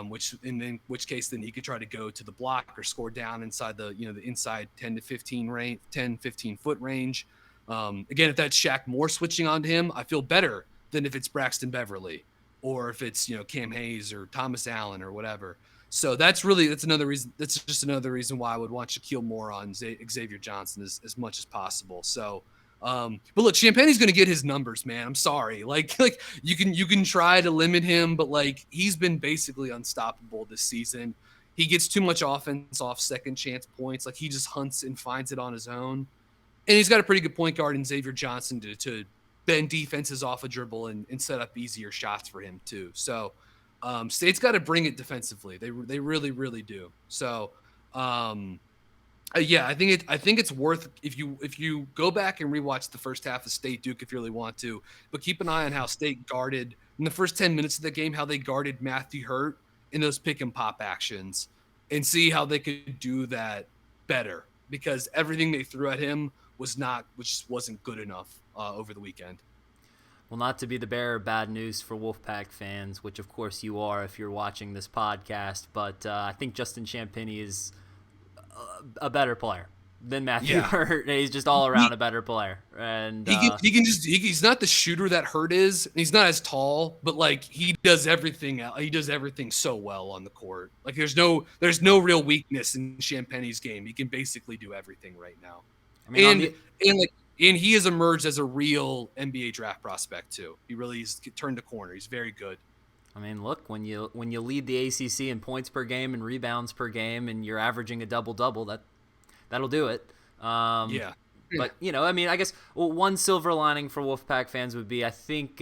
which case then he could try to go to the block or score down inside the inside 10 to 15 foot range. Again, if that's Shaq Moore switching onto him, I feel better than if it's Braxton Beverly or if it's Cam Hayes or Thomas Allen or whatever. So that's another reason. That's just another reason why I would want Shaquille Moore on Xavier Johnson as much as possible. So, but look, Champagny's going to get his numbers, man. I'm sorry. Like you can try to limit him, but like he's been basically unstoppable this season. He gets too much offense off second chance points. Like he just hunts and finds it on his own. And he's got a pretty good point guard in Xavier Johnson to bend defenses off a dribble and set up easier shots for him too. So, State's got to bring it defensively. They really, really do. So, yeah, I think it's worth if you go back and rewatch the first half of State Duke if you really want to, but keep an eye on how State guarded in the first 10 minutes of the game, how they guarded Matthew Hurt in those pick and pop actions, and see how they could do that better because everything they threw at him wasn't good enough over the weekend.
Well, not to be the bearer of bad news for Wolfpack fans, which of course you are if you're watching this podcast, but I think Justin Champagny is a better player than Matthew Hurt. He's just all around a better player, and
he's not the shooter that Hurt is. He's not as tall, but like he does everything. He does everything so well on the court. Like there's no real weakness in Champagny's game. He can basically do everything right now. I mean, and he has emerged as a real NBA draft prospect too. He really has turned a corner. He's very good.
I mean, look, when you lead the ACC in points per game and rebounds per game, and you're averaging a double-double, that'll do it.
Yeah.
But I mean, I guess one silver lining for Wolfpack fans would be I think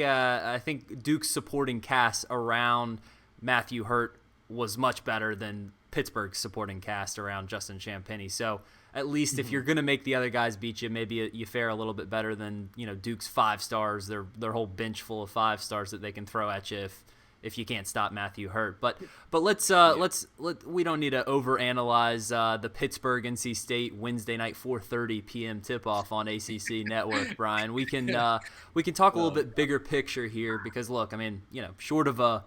Duke's supporting cast around Matthew Hurt was much better than Pittsburgh's supporting cast around Justin Champagny. So at least if you're going to make the other guys beat you, maybe you fare a little bit better than Duke's 5 stars, their whole bench full of 5 stars that they can throw at you if you can't stop Matthew Hurt. But let's we don't need to overanalyze the Pittsburgh NC State Wednesday night 4:30 p.m. tip-off on ACC Network, Brian. We can talk a little bit bigger picture here because look, I mean, short of a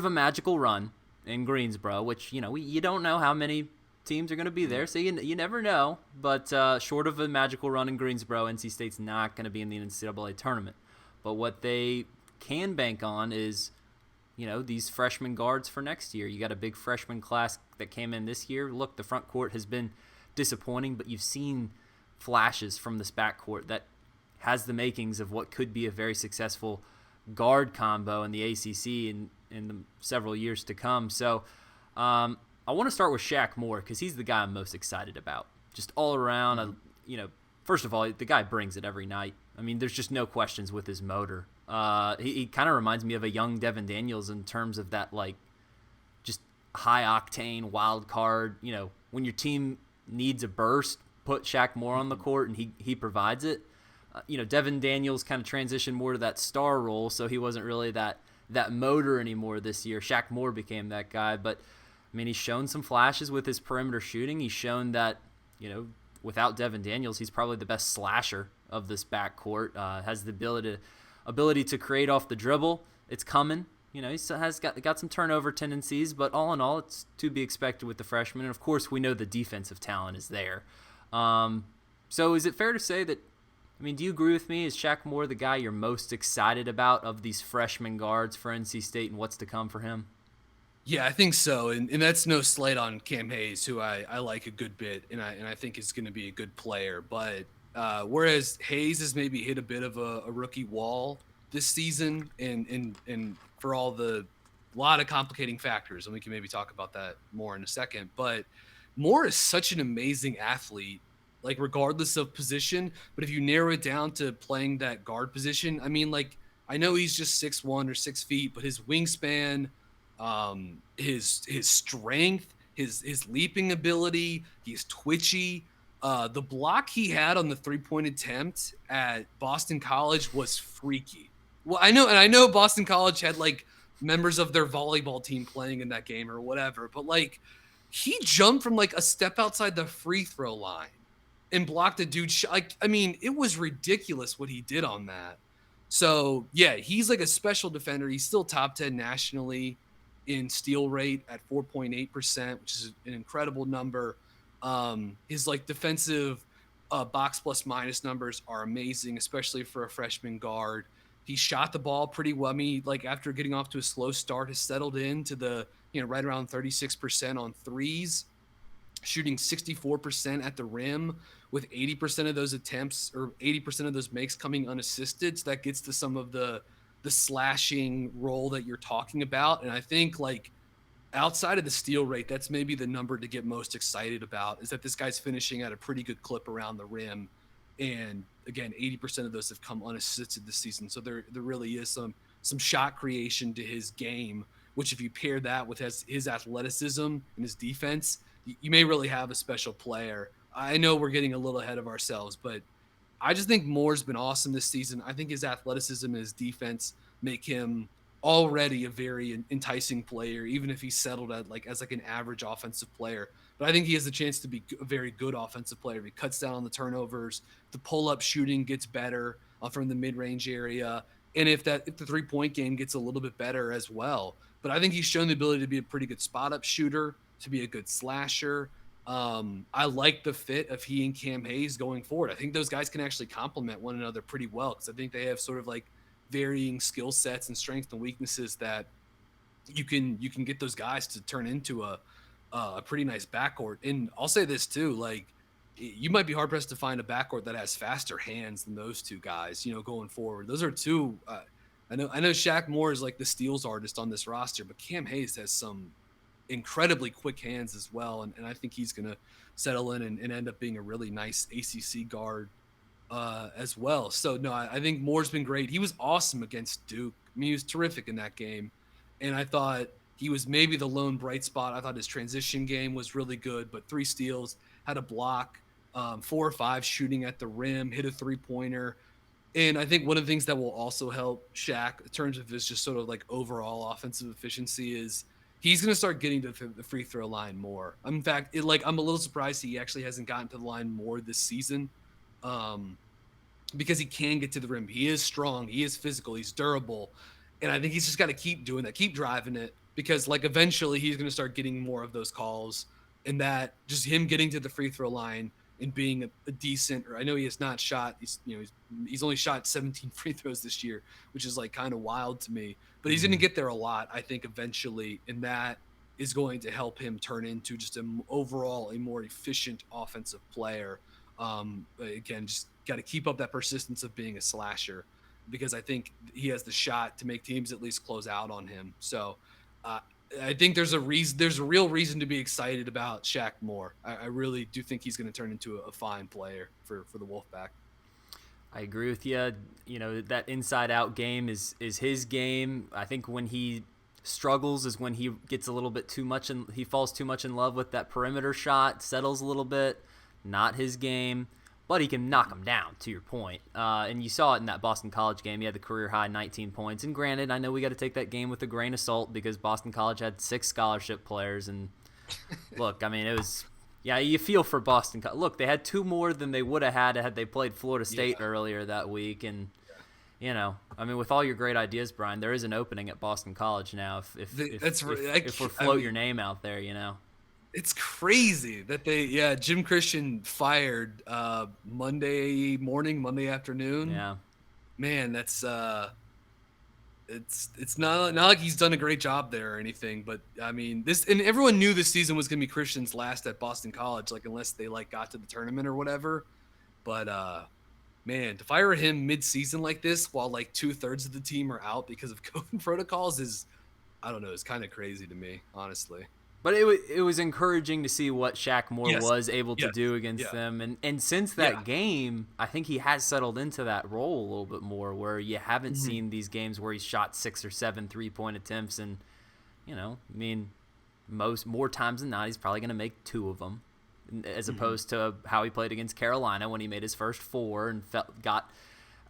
magical run in Greensboro, which you don't know how many teams are going to be there, so you never know. But short of a magical run in Greensboro, NC State's not going to be in the NCAA tournament. But what they can bank on is these freshman guards for next year. You got a big freshman class that came in this year. Look, the front court has been disappointing, but you've seen flashes from this backcourt that has the makings of what could be a very successful guard combo in the ACC in the several years to come. So I want to start with Shaq Moore because he's the guy I'm most excited about. Just all around, first of all, the guy brings it every night. I mean, there's just no questions with his motor. He kind of reminds me of a young Devon Daniels in terms of that, like, just high-octane wild card. When your team needs a burst, put Shaq Moore on the court, and he provides it. Devon Daniels kind of transitioned more to that star role, so he wasn't really that motor anymore this year. Shaq Moore became that guy, but, I mean, he's shown some flashes with his perimeter shooting. He's shown that, without Devon Daniels, he's probably the best slasher of this backcourt. Has the ability to create off the dribble. It's coming. He has got some turnover tendencies, but all in all, it's to be expected with the freshman. And of course, we know the defensive talent is there. So is it fair to say that, do you agree with me? Is Shaq Moore the guy you're most excited about of these freshman guards for NC State and what's to come for him?
Yeah, I think so. And that's no slight on Cam Hayes, who I like a good bit, and I think is going to be a good player. But whereas Hayes has maybe hit a bit of a rookie wall this season and for all the lot of complicating factors, and we can maybe talk about that more in a second. But Moore is such an amazing athlete, like regardless of position. But if you narrow it down to playing that guard position, I know he's just 6'1" or 6 feet, but his wingspan, His strength, his leaping ability, he's twitchy. The block he had on the 3-point attempt at Boston College was freaky. Well, I know Boston College had like members of their volleyball team playing in that game or whatever, but like he jumped from like a step outside the free throw line and blocked a dude. I mean, it was ridiculous what he did on that. So yeah, he's like a special defender. He's still top 10 nationally in steal rate at 4.8%, which is an incredible number. His like defensive box plus minus numbers are amazing, especially for a freshman guard. He shot the ball pretty well. I mean, like after getting off to a slow start, has settled into the, right around 36% on threes, shooting 64% at the rim with 80% of those attempts or 80% of those makes coming unassisted. So that gets to some of the slashing role that you're talking about. And I think like outside of the steal rate, that's maybe the number to get most excited about, is that this guy's finishing at a pretty good clip around the rim. And again, 80% of those have come unassisted this season. So there really is some shot creation to his game, which if you pair that with his athleticism and his defense, you may really have a special player. I know we're getting a little ahead of ourselves, but I just think Moore's been awesome this season. I think his athleticism and his defense make him already a very enticing player, even if he's settled at as an average offensive player. But I think he has the chance to be a very good offensive player. He cuts down on the turnovers, the pull-up shooting gets better from the mid-range area, and if the 3-point game gets a little bit better as well. But I think he's shown the ability to be a pretty good spot-up shooter, to be a good slasher. I like the fit of he and Cam Hayes going forward. I think those guys can actually complement one another pretty well, because I think they have sort of like varying skill sets and strengths and weaknesses that you can get those guys to turn into a pretty nice backcourt. And I'll say this too, like you might be hard pressed to find a backcourt that has faster hands than those two guys, going forward. Those are two, I know Shaq Moore is like the steals artist on this roster, but Cam Hayes has some incredibly quick hands as well. And I think he's going to settle in and end up being a really nice ACC guard as well. So no, I think Moore's been great. He was awesome against Duke. I mean, he was terrific in that game. And I thought he was maybe the lone bright spot. I thought his transition game was really good, but 3 steals, had a block, 4 or 5 shooting at the rim, hit a 3-pointer. And I think one of the things that will also help Shaq in terms of his just sort of like overall offensive efficiency is he's going to start getting to the free throw line more. In fact, I'm a little surprised he actually hasn't gotten to the line more this season, because he can get to the rim. He is strong. He is physical. He's durable. And I think he's just got to keep doing that, keep driving it, because eventually he's going to start getting more of those calls, and that just him getting to the free throw line and being a decent, or I know he has not shot, he's only shot 17 free throws this year, which is kind of wild to me, but he's going to get there a lot, I think, eventually. And that is going to help him turn into just overall a more efficient offensive player. Again, just got to keep up that persistence of being a slasher, because I think he has the shot to make teams at least close out on him. So I think there's a real reason to be excited about Shaq Moore. I really do think he's going to turn into a fine player for the Wolfpack.
I agree with you. That inside-out game is his game. I think when he struggles is when he gets a little bit too much, and he falls too much in love with that perimeter shot, settles a little bit. Not his game, but he can knock them down, to your point. And you saw it in that Boston College game. He had the career-high 19 points. And granted, I know we got to take that game with a grain of salt, because Boston College had 6 scholarship players. And look, I mean, it was – yeah, you feel for Boston. Look, they had 2 more than they would have had they played Florida State earlier that week. And, I mean, with all your great ideas, Brian, there is an opening at Boston College now if we're float your name out there,
It's crazy that Jim Christian fired Monday morning, Monday afternoon.
Yeah,
man, that's it's not like he's done a great job there or anything, but I mean and everyone knew this season was gonna be Christian's last at Boston College, unless they got to the tournament or whatever. But man, to fire him mid-season like this while 2/3 of the team are out because of COVID protocols is, I don't know, it's kind of crazy to me, honestly.
But it was encouraging to see what Shaq Moore was able to do against them. And since that game, I think he has settled into that role a little bit more, where you haven't seen these games where he's shot 6 or 7 3-point attempts and I mean, more times than not, he's probably going to make 2 of them, as opposed to how he played against Carolina when he made his first 4 and got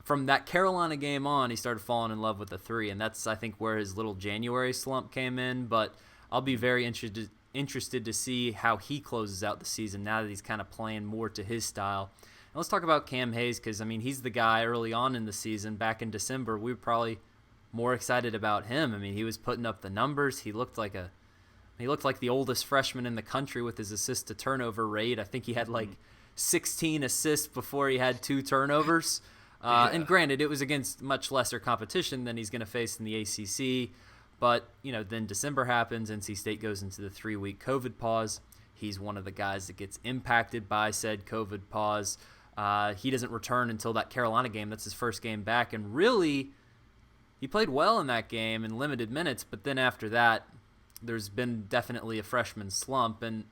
from that Carolina game on, he started falling in love with the 3, and that's, I think, where his little January slump came in. But I'll be very interested to see how he closes out the season now that he's kind of playing more to his style. And let's talk about Cam Hayes, because, I mean, he's the guy early on in the season. Back in December, we were probably more excited about him. I mean, he was putting up the numbers. He looked like the oldest freshman in the country with his assist to turnover rate. I think he had like 16 assists before he had 2 turnovers. And granted, it was against much lesser competition than he's going to face in the ACC. But, then December happens, NC State goes into the 3-week COVID pause. He's one of the guys that gets impacted by said COVID pause. He doesn't return until that Carolina game. That's his first game back. And really, he played well in that game in limited minutes. But then after that, there's been definitely a freshman slump. And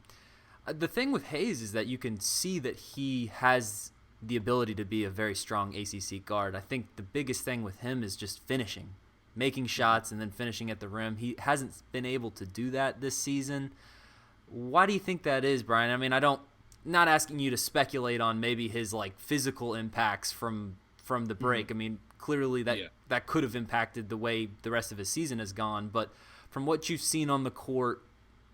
the thing with Hayes is that you can see that he has the ability to be a very strong ACC guard. I think the biggest thing with him is just finishing, making shots and then finishing at the rim. He hasn't been able to do that this season. Why do you think that is, Brian? I mean, not asking you to speculate on maybe his like physical impacts from the break. I mean, clearly that could have impacted the way the rest of his season has gone, but from what you've seen on the court,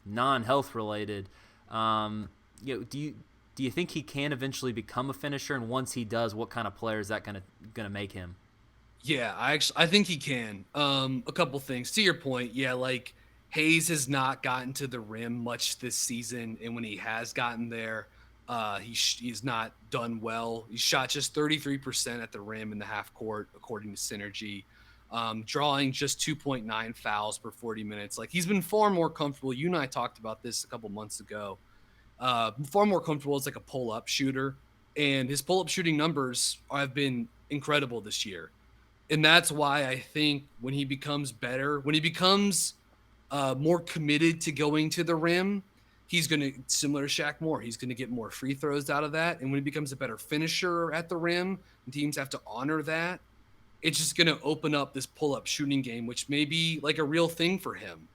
non-health related, do you think he can eventually become a finisher? And once he does, what kind of player is that gonna make him?
Yeah, I think he can. A couple things to your point. Yeah, like Hayes has not gotten to the rim much this season, and when he has gotten there, he's not done well. He shot just 33% at the rim in the half court, according to Synergy. Drawing just 2.9 fouls per 40 minutes. Like, he's been far more comfortable. You and I talked about this a couple months ago. Far more comfortable as like a pull-up shooter, and his pull-up shooting numbers have been incredible this year. And that's why I think when he becomes better, when he becomes more committed to going to the rim, he's going to, similar to Shaq Moore, he's going to get more free throws out of that. And when he becomes a better finisher at the rim, and teams have to honor that, it's just going to open up this pull-up shooting game, which may be like a real thing for him.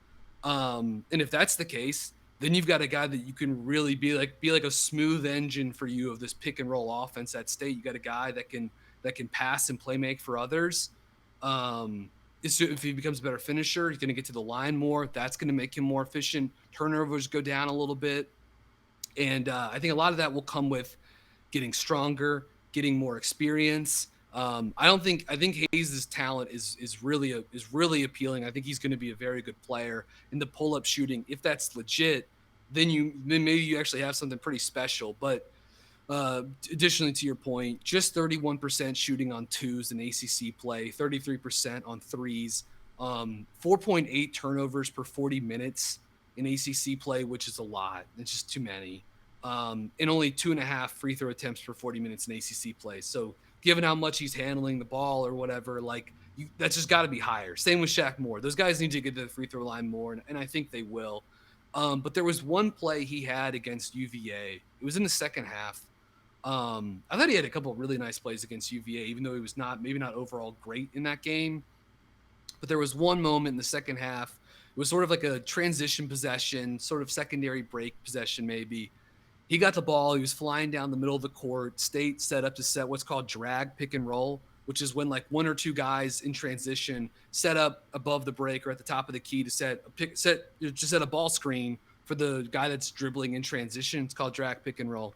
And if that's the case, then you've got a guy that you can really be like a smooth engine for you of this pick and roll offense at State. You got a guy that can pass and play make for others. If he becomes a better finisher, he's going to get to the line more. That's going to make him more efficient. Turnovers go down a little bit. And I think a lot of that will come with getting stronger, getting more experience. I think Hayes' talent is really appealing. I think he's going to be a very good player. In the pull-up shooting, if that's legit, then maybe you actually have something pretty special. But additionally to your point, just 31% shooting on twos in ACC play, 33% on threes, 4.8 turnovers per 40 minutes in ACC play, which is a lot. It's just too many. And only 2.5 free throw attempts per 40 minutes in ACC play. So given how much he's handling the ball or whatever, that's just got to be higher. Same with Shaq Moore. Those guys need to get to the free throw line more, and I think they will. But there was one play he had against UVA. It was in the second half. I thought he had a couple of really nice plays against UVA, even though he was maybe not overall great in that game. But there was one moment in the second half. It was sort of like a transition possession, sort of secondary break possession maybe. He got the ball. He was flying down the middle of the court. State set up to set what's called drag pick and roll, which is when like one or two guys in transition set up above the break or at the top of the key to set a ball screen for the guy that's dribbling in transition. It's called drag pick and roll.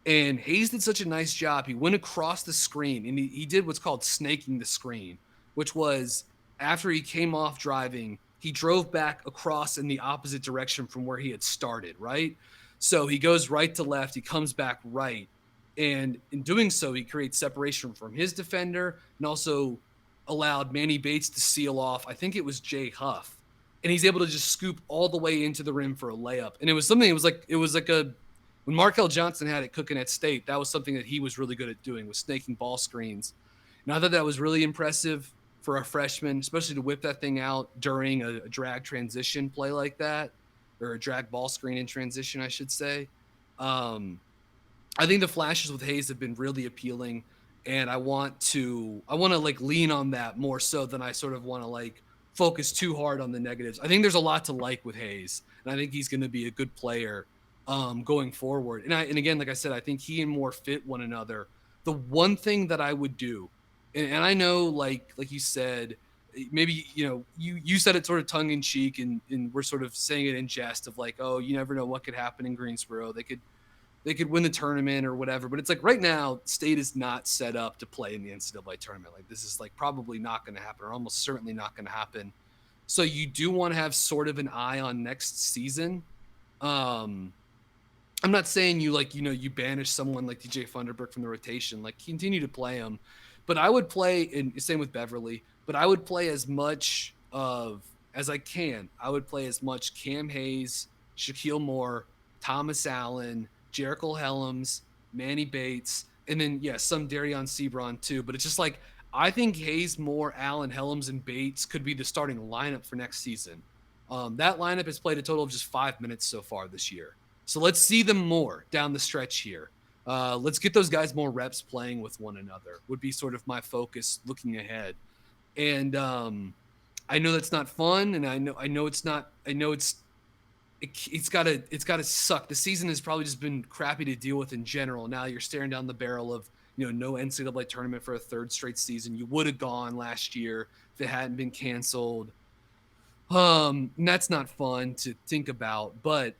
And Hayes did such a nice job. He went across the screen, and he did what's called snaking the screen, which was after he came off driving, he drove back across in the opposite direction from where he had started, right? So he goes right to left. He comes back right. And in doing so, he creates separation from his defender and also allowed Manny Bates to seal off. I think it was Jay Huff. And he's able to just scoop all the way into the rim for a layup. And it was when Markel Johnson had it cooking at State, that was something that he was really good at doing, was snaking ball screens. And I thought that was really impressive for a freshman, especially to whip that thing out during a drag transition play like that. Or a drag ball screen in transition, I should say. I think the flashes with Hayes have been really appealing, and I want to like lean on that more so than I sort of want to like focus too hard on the negatives. I think there's a lot to like with Hayes, and I think he's going to be a good player going forward. And again, like I said, I think he and Moore fit one another. The one thing that I would do, and I know, like you said, maybe, you said it sort of tongue in cheek, and we're sort of saying it in jest of like, oh, you never know what could happen in Greensboro. They could win the tournament or whatever. But it's like right now, State is not set up to play in the NCAA tournament. Like this is like probably not going to happen, or almost certainly not going to happen. So you do want to have sort of an eye on next season. I'm not saying you banish someone like DJ Funderburk from the rotation, like continue to play him. But I would play, and same with Beverly, but I would play as much as I can. I would play as much Cam Hayes, Shaquille Moore, Thomas Allen, Jericho Helms, Manny Bates, and then, some Darian Sebron too. But it's just like, I think Hayes, Moore, Allen, Helms, and Bates could be the starting lineup for next season. That lineup has played a total of just 5 minutes so far this year. So let's see them more down the stretch here. Let's get those guys more reps playing with one another would be sort of my focus looking ahead. And I know that's not fun, and I know it's not. I know it's gotta suck. The season has probably just been crappy to deal with in general. Now you're staring down the barrel of no NCAA tournament for a third straight season. You would have gone last year if it hadn't been canceled. And that's not fun to think about, but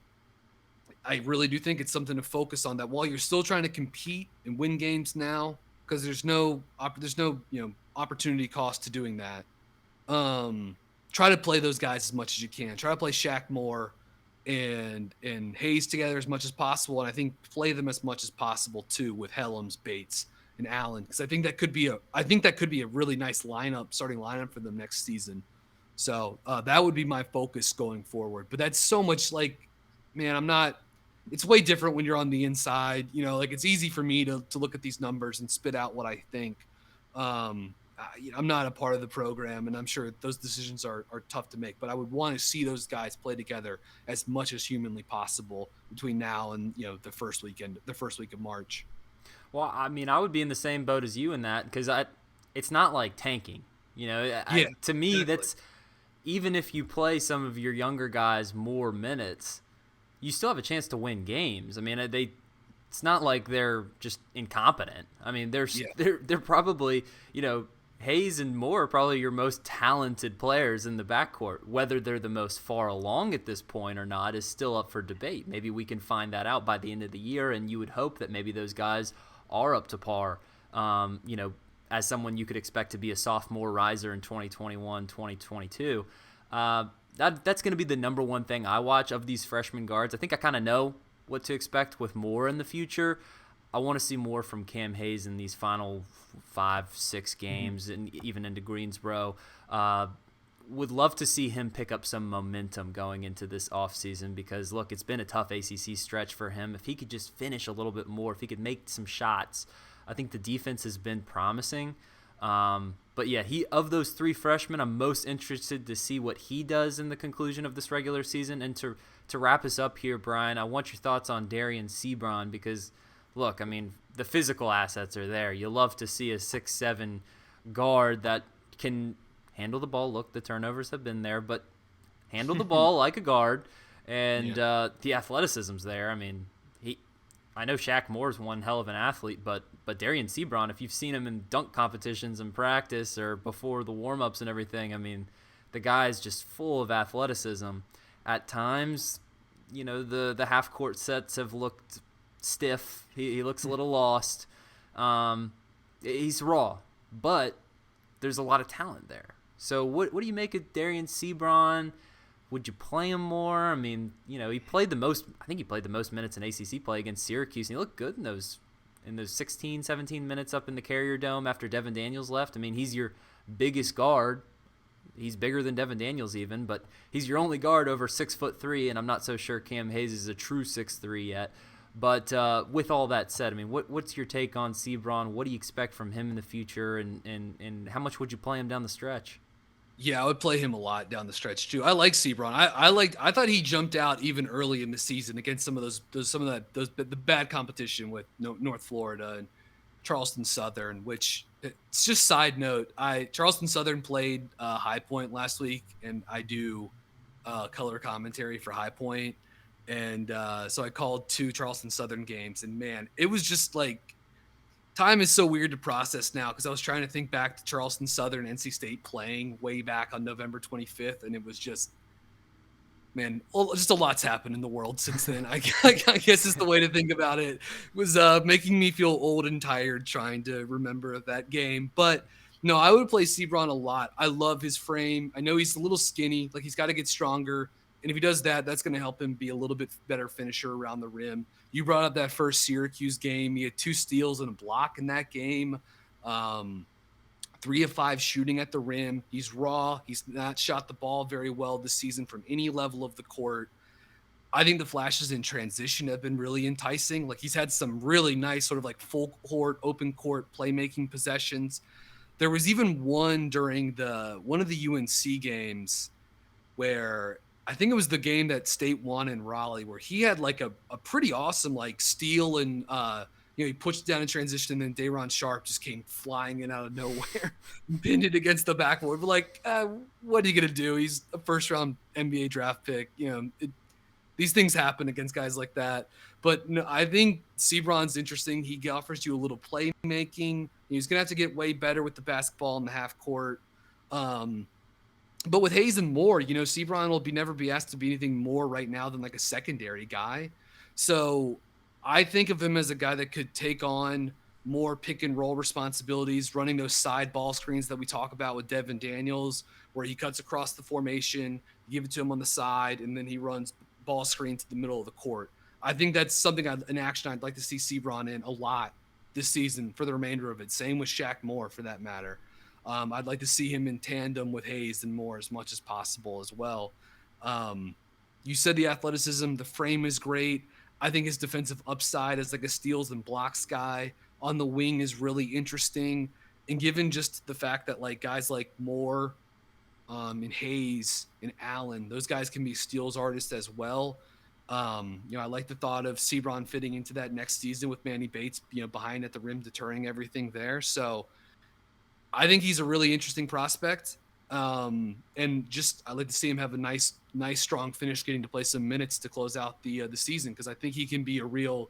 I really do think it's something to focus on, that while you're still trying to compete and win games now, because there's no opportunity cost to doing that. Try to play those guys as much as you can. Try to play Shaq Moore and Hayes together as much as possible, and I think play them as much as possible too with Helms, Bates, and Allen, because I think that could be a really nice starting lineup for them next season. So that would be my focus going forward. But that's so much it's way different when you're on the inside. It's easy for me to look at these numbers and spit out what I think. I'm not a part of the program, and I'm sure those decisions are tough to make, but I would want to see those guys play together as much as humanly possible between now and the first week of March.
Well, I mean, I would be in the same boat as you in that, because it's not like tanking. To me, exactly. That's, even if you play some of your younger guys more minutes, you still have a chance to win games. I mean, it's not like they're just incompetent. I mean, they're probably, Hayes and Moore are probably your most talented players in the backcourt. Whether they're the most far along at this point or not is still up for debate. Maybe we can find that out by the end of the year, and you would hope that maybe those guys are up to par, as someone you could expect to be a sophomore riser in 2021, 2022. That's going to be the number one thing I watch of these freshman guards. I think I kind of know what to expect with Moore in the future. I want to see more from Cam Hayes in these final 5-6 games, and even into Greensboro. Would love to see him pick up some momentum going into this offseason, because, look, it's been a tough ACC stretch for him. If he could just finish a little bit more, if he could make some shots, I think the defense has been promising. But yeah, of those three freshmen, I'm most interested to see what he does in the conclusion of this regular season. And to wrap us up here, Brian, I want your thoughts on Darian Sebron, because, look, I mean, the physical assets are there. You love to see a 6'7" guard that can handle the ball. Look, the turnovers have been there, but handle the ball like a guard. And the athleticism's there. I mean, I know Shaq Moore's one hell of an athlete, but Darian Sebron, if you've seen him in dunk competitions in practice or before the warm-ups and everything, I mean, the guy's just full of athleticism. At times, the half-court sets have looked stiff. He looks a little lost. He's raw, but there's a lot of talent there. So what do you make of Darian Sebron? Would you play him more? I mean, he played the most. I think he played the most minutes in ACC play against Syracuse, and he looked good in those 16, 17 minutes up in the Carrier Dome after Devon Daniels left. I mean, he's your biggest guard. He's bigger than Devon Daniels even, but he's your only guard over 6'3", and I'm not so sure Cam Hayes is a true 6'3" yet. But with all that said, I mean, what's your take on Sebron? What do you expect from him in the future, and how much would you play him down the stretch?
Yeah, I would play him a lot down the stretch too. I like Sebron. I thought he jumped out even early in the season against some of the bad competition with North Florida Charleston Southern, which it's just side note. Charleston Southern played High Point last week, and I do color commentary for High Point. And so I called 2 Charleston Southern games, and man, it was just like, time is so weird to process now, because I was trying to think back to Charleston Southern, NC State playing way back on November 25th, and it was just, man, just a lot's happened in the world since then. I guess is the way to think about it. It was making me feel old and tired trying to remember that game. But no, I would play Sebron a lot. I love his frame. I know he's a little skinny. Like, he's got to get stronger. And if he does that, that's going to help him be a little bit better finisher around the rim. You brought up that first Syracuse game. He had 2 steals and a block in that game. 3 of 5 shooting at the rim. He's raw. He's not shot the ball very well this season from any level of the court. I think the flashes in transition have been really enticing. Like, he's had some really nice sort of like full court, open court playmaking possessions. There was even one during one of the UNC games where I think it was the game that State won in Raleigh, where he had like a pretty awesome like steal and he pushed down in transition, and then Day'Ron Sharp just came flying in out of nowhere and pinned it against the backboard. But like, what are you gonna do? He's a first-round NBA draft pick. These things happen against guys like that. But no, I think Sebron's interesting. He offers you a little playmaking. He's gonna have to get way better with the basketball in the half court. But with Hayes and Moore, Sebron will never be asked to be anything more right now than like a secondary guy. So I think of him as a guy that could take on more pick and roll responsibilities, running those side ball screens that we talk about with Devon Daniels, where he cuts across the formation, you give it to him on the side, and then he runs ball screen to the middle of the court. I think that's something, an action I'd like to see Sebron in a lot this season for the remainder of it. Same with Shaq Moore, for that matter. I'd like to see him in tandem with Hayes and Moore as much as possible as well. You said the athleticism, the frame is great. I think his defensive upside as like a steals and blocks guy on the wing is really interesting. And given just the fact that like guys like Moore and Hayes and Allen, those guys can be steals artists as well. I like the thought of Sebron fitting into that next season with Manny Bates, behind at the rim, deterring everything there. So I think he's a really interesting prospect. And just I'd like to see him have a nice, strong finish, getting to play some minutes to close out the season, because I think he can be a real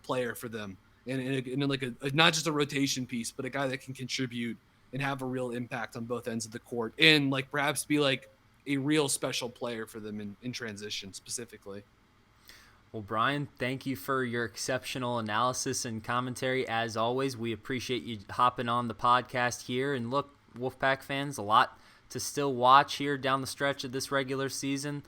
player for them, and like a not just a rotation piece, but a guy that can contribute and have a real impact on both ends of the court, and like perhaps be like a real special player for them in transition specifically.
Well, Brian, thank you for your exceptional analysis and commentary. As always, we appreciate you hopping on the podcast here. And look, Wolfpack fans, a lot to still watch here down the stretch of this regular season.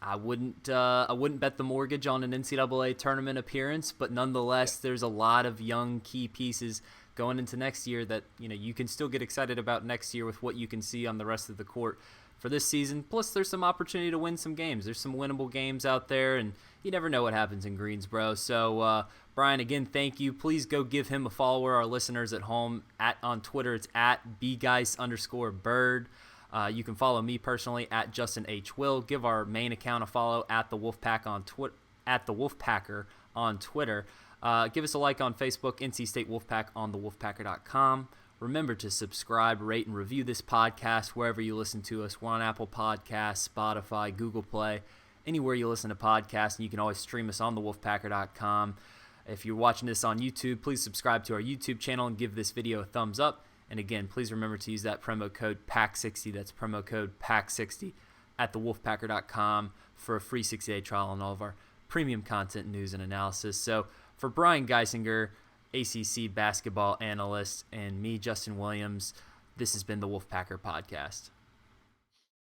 I wouldn't bet the mortgage on an NCAA tournament appearance, but nonetheless, there's a lot of young key pieces going into next year that you can still get excited about next year with what you can see on the rest of the court for this season. Plus, there's some opportunity to win some games. There's some winnable games out there, and you never know what happens in Greensboro. So, Brian, again, thank you. Please go give him a follow. Our listeners at home on Twitter, it's at @bgeis_bird. You can follow me personally at Justin H. Will. Give our main account a follow at the Wolfpack at the Wolfpacker on Twitter. Give us a like on Facebook, NC State Wolfpack on thewolfpacker.com. Remember to subscribe, rate, and review this podcast wherever you listen to us. We're on Apple Podcasts, Spotify, Google Play, anywhere you listen to podcasts. And you can always stream us on thewolfpacker.com. If you're watching this on YouTube, please subscribe to our YouTube channel and give this video a thumbs up. And again, please remember to use that promo code PACK60. That's promo code PACK60 at thewolfpacker.com for a free 60-day trial on all of our premium content, news, and analysis. So for Brian Geisinger, ACC basketball analyst, and me, Justin Williams, this has been the Wolfpacker Podcast.